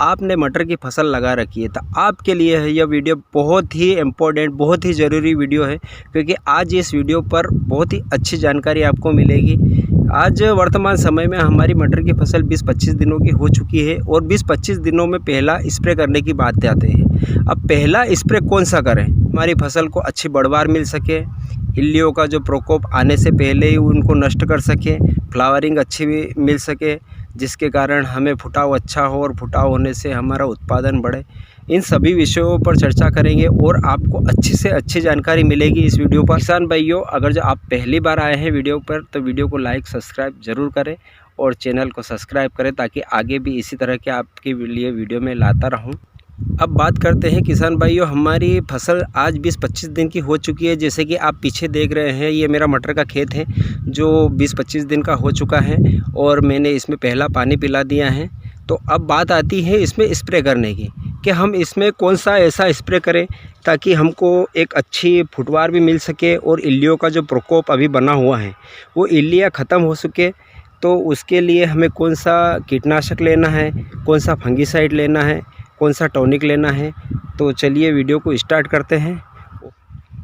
आपने मटर की फसल लगा रखी है तो आपके लिए है यह वीडियो बहुत ही इम्पोर्टेंट, बहुत ही ज़रूरी वीडियो है, क्योंकि आज इस वीडियो पर बहुत ही अच्छी जानकारी आपको मिलेगी। आज वर्तमान समय में हमारी मटर की फसल 20-25 दिनों की हो चुकी है और 20-25 दिनों में पहला स्प्रे करने की बात आते हैं। अब पहला स्प्रे कौन सा करें, हमारी फसल को अच्छी बढ़वार मिल सके, इल्लियों का जो प्रकोप आने से पहले ही उनको नष्ट कर सके, फ्लावरिंग अच्छी भी मिल सके, जिसके कारण हमें फुटाव अच्छा हो और फुटाव होने से हमारा उत्पादन बढ़े। इन सभी विषयों पर चर्चा करेंगे और आपको अच्छी से अच्छी जानकारी मिलेगी इस वीडियो पर। किसान भाइयों, अगर जो आप पहली बार आए हैं वीडियो पर तो वीडियो को लाइक सब्सक्राइब ज़रूर करें और चैनल को सब्सक्राइब करें, ताकि आगे भी इसी तरह के आपके लिए वीडियो में लाता रहूं। अब बात करते हैं किसान भाइयों, हमारी फसल आज 20-25 दिन की हो चुकी है। जैसे कि आप पीछे देख रहे हैं, ये मेरा मटर का खेत है जो 20-25 दिन का हो चुका है और मैंने इसमें पहला पानी पिला दिया है। तो अब बात आती है इसमें स्प्रे करने की, कि हम इसमें कौन सा ऐसा स्प्रे करें ताकि हमको एक अच्छी फुटवार भी मिल सके और इल्लियों का जो प्रकोप अभी बना हुआ है वो इल्लियाँ ख़त्म हो सके। तो उसके लिए हमें कौन सा कीटनाशक लेना है, कौन सा फंगीसाइड लेना है, कौन सा टॉनिक लेना है, तो चलिए वीडियो को स्टार्ट करते हैं।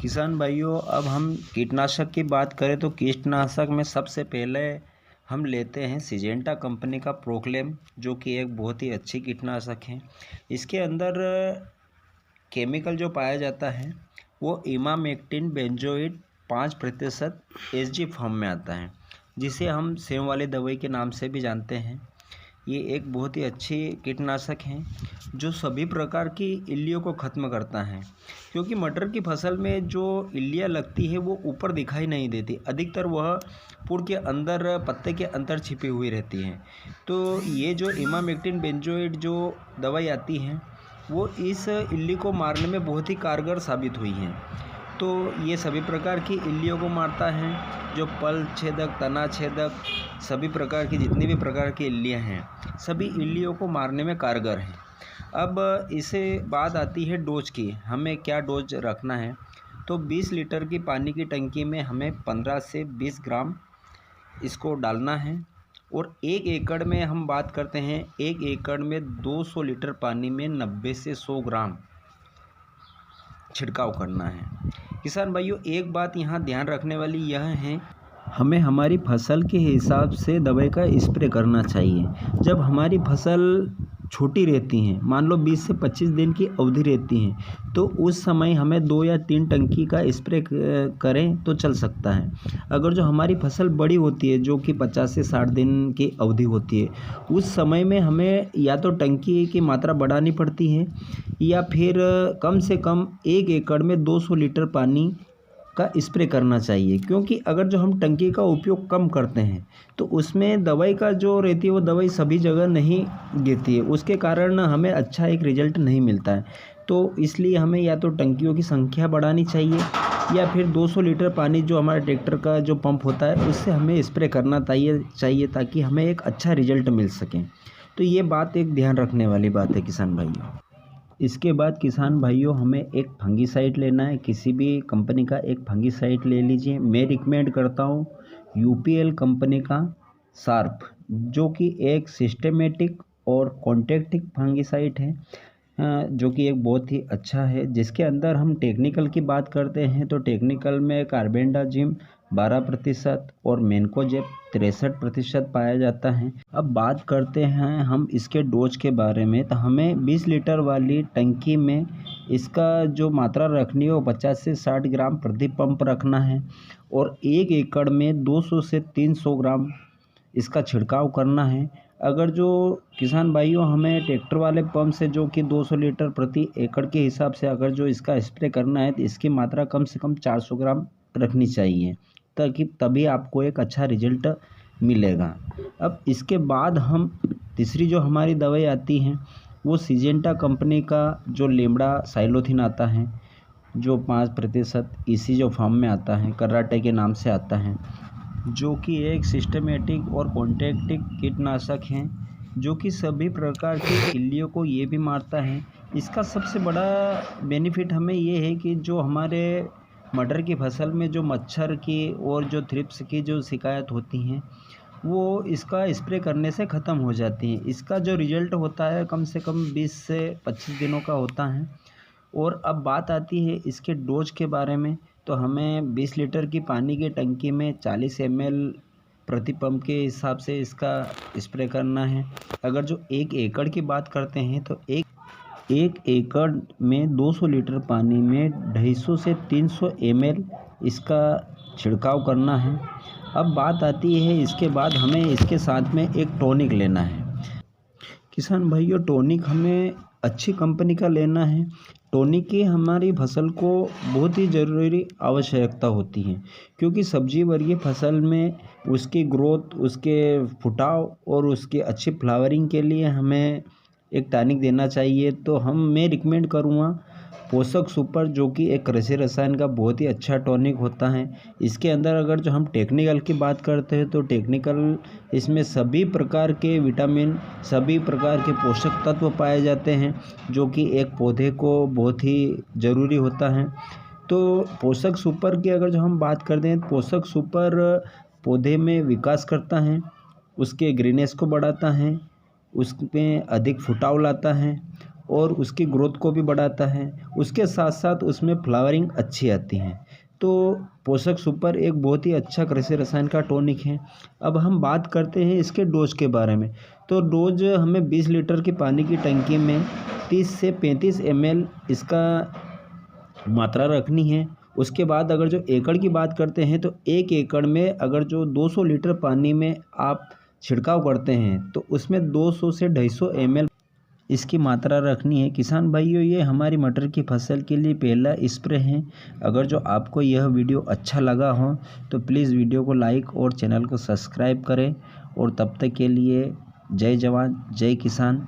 किसान भाइयों, अब हम कीटनाशक की बात करें तो कीटनाशक में सबसे पहले हम लेते हैं सिजेंटा कंपनी का प्रोक्लेम, जो कि एक बहुत ही अच्छी कीटनाशक है। इसके अंदर केमिकल जो पाया जाता है वो इमामेक्टिन बेंजोइट 5% एसजी फॉर्म में आता है, जिसे हम सेम वाली दवाई के नाम से भी जानते हैं। ये एक बहुत ही अच्छी कीटनाशक है जो सभी प्रकार की इल्लियों को ख़त्म करता है, क्योंकि मटर की फसल में जो इल्लियाँ लगती है वो ऊपर दिखाई नहीं देती, अधिकतर वह पुर के अंदर, पत्ते के अंदर छिपी हुई रहती हैं। तो ये जो इमामेक्टिन बेंजोइट जो दवाई आती है वो इस इल्ली को मारने में बहुत ही कारगर साबित हुई है। तो ये सभी प्रकार की इल्लियों को मारता है, जो पल छेदक, तना छेदक, सभी प्रकार की जितनी भी प्रकार की इल्लियाँ हैं सभी इल्लियों को मारने में कारगर हैं। अब इसे बात आती है डोज की, हमें क्या डोज रखना है। तो 20 लीटर की पानी की टंकी में हमें 15 से 20 ग्राम इसको डालना है। और 1 एकड़ में हम बात करते हैं, 1 एकड़ में 200 लीटर पानी में 90 से 100 ग्राम छिड़काव करना है। किसान भाइयों, एक बात यहाँ ध्यान रखने वाली यह है, हमें हमारी फसल के हिसाब से दवाई का स्प्रे करना चाहिए। जब हमारी फसल छोटी रहती हैं, मान लो 20 से 25 दिन की अवधि रहती है, तो उस समय हमें 2 या 3 टंकी का स्प्रे करें तो चल सकता है। अगर जो हमारी फसल बड़ी होती है, जो कि 50 से 60 दिन की अवधि होती है, उस समय में हमें या तो टंकी की मात्रा बढ़ानी पड़ती है या फिर कम से कम 1 एकड़ में 200 लीटर पानी का स्प्रे करना चाहिए। क्योंकि अगर जो हम टंकी का उपयोग कम करते हैं तो उसमें दवाई का जो रहती है वो दवाई सभी जगह नहीं गिरती है, उसके कारण हमें अच्छा एक रिजल्ट नहीं मिलता है। तो इसलिए हमें या तो टंकियों की संख्या बढ़ानी चाहिए या फिर 200 लीटर पानी जो हमारे ट्रैक्टर का जो पंप होता है उससे हमें स्प्रे करना चाहिए, ताकि हमें एक अच्छा रिजल्ट मिल सके। तो ये बात एक ध्यान रखने वाली बात है किसान भाइयों। इसके बाद किसान भाइयों, हमें एक फंगीसाइड लेना है, किसी भी कंपनी का एक फंगीसाइड ले लीजिए। मैं रिकमेंड करता हूँ यूपीएल कंपनी का शार्प, जो कि एक सिस्टेमेटिक और कॉन्टैक्टिक फंगीसाइड है, जो कि एक बहुत ही अच्छा है। जिसके अंदर हम टेक्निकल की बात करते हैं तो टेक्निकल में कार्बेंडाजिम 12% और मैनकोजेब 63% पाया जाता है। अब बात करते हैं हम इसके डोज के बारे में, तो हमें 20 लीटर वाली टंकी में इसका जो मात्रा रखनी है वो 50 से 60 ग्राम प्रति पंप रखना है और 1 एकड़ में 200 से 300 ग्राम इसका छिड़काव करना है। अगर जो किसान भाइयों हमें ट्रैक्टर वाले पंप से जो कि 200 लीटर प्रति एकड़ के हिसाब से अगर जो इसका स्प्रे करना है तो इसकी मात्रा कम से कम 400 ग्राम रखनी चाहिए, ताकि तभी आपको एक अच्छा रिजल्ट मिलेगा। अब इसके बाद हम तीसरी जो हमारी दवाई आती है वो सिजेंटा कंपनी का जो लेमड़ा साइलोथिन आता है, जो 5% इसी जो फॉर्म में आता है, कर्राटे के नाम से आता है, जो कि एक सिस्टमेटिक और कॉन्टैक्टिक कीटनाशक है, जो कि सभी प्रकार की इल्लियों को ये भी मारता है। इसका सबसे बड़ा बेनिफिट हमें ये है कि जो हमारे मटर की फसल में जो मच्छर की और जो थ्रिप्स की जो शिकायत होती हैं वो इसका स्प्रे करने से ख़त्म हो जाती हैं। इसका जो रिज़ल्ट होता है कम से कम 20 से 25 दिनों का होता है। और अब बात आती है इसके डोज के बारे में, तो हमें 20 लीटर की पानी की टंकी में 40 ml प्रति पंप के हिसाब से इसका स्प्रे करना है। अगर जो 1 एकड़ की बात करते हैं तो एक एकड़ में 200 लीटर पानी में 250 से 300 ml इसका छिड़काव करना है। अब बात आती है इसके बाद हमें इसके साथ में एक टॉनिक लेना है। किसान भाइयों, टॉनिक हमें अच्छी कंपनी का लेना है। टॉनिक की हमारी फसल को बहुत ही ज़रूरी आवश्यकता होती है, क्योंकि सब्जी वर्गीय फसल में उसकी ग्रोथ, उसके फुटाव और उसकी अच्छी फ्लावरिंग के लिए हमें एक टॉनिक देना चाहिए। तो मैं रिकमेंड करूँगा पोषक सुपर, जो कि एक कृषि रसायन का बहुत ही अच्छा टॉनिक होता है। इसके अंदर अगर जो हम टेक्निकल की बात करते हैं तो टेक्निकल इसमें सभी प्रकार के विटामिन, सभी प्रकार के पोषक तत्व पाए जाते हैं, जो कि एक पौधे को बहुत ही ज़रूरी होता है। तो पोषक सुपर की अगर जो हम बात करते हैं तो पोषक सुपर पौधे में विकास करता है, उसके ग्रीनेस को बढ़ाता है, उसमें अधिक फुटाव लाता है और उसकी ग्रोथ को भी बढ़ाता है। उसके साथ साथ उसमें फ्लावरिंग अच्छी आती है। तो पोषक सुपर एक बहुत ही अच्छा कृषि रसायन का टॉनिक है। अब हम बात करते हैं इसके डोज के बारे में। तो डोज हमें 20 लीटर की पानी की टंकी में 30 से 35 ml इसका मात्रा रखनी है। उसके बाद अगर जो एकड़ की बात करते हैं तो 1 एकड़ में अगर जो 200 लीटर पानी में आप छिड़काव करते हैं तो उसमें 200 से 250 ml इसकी मात्रा रखनी है। किसान भाइयों, ये हमारी मटर की फसल के लिए पहला स्प्रे है। अगर जो आपको यह वीडियो अच्छा लगा हो तो प्लीज़ वीडियो को लाइक और चैनल को सब्सक्राइब करें। और तब तक के लिए जय जवान जय किसान।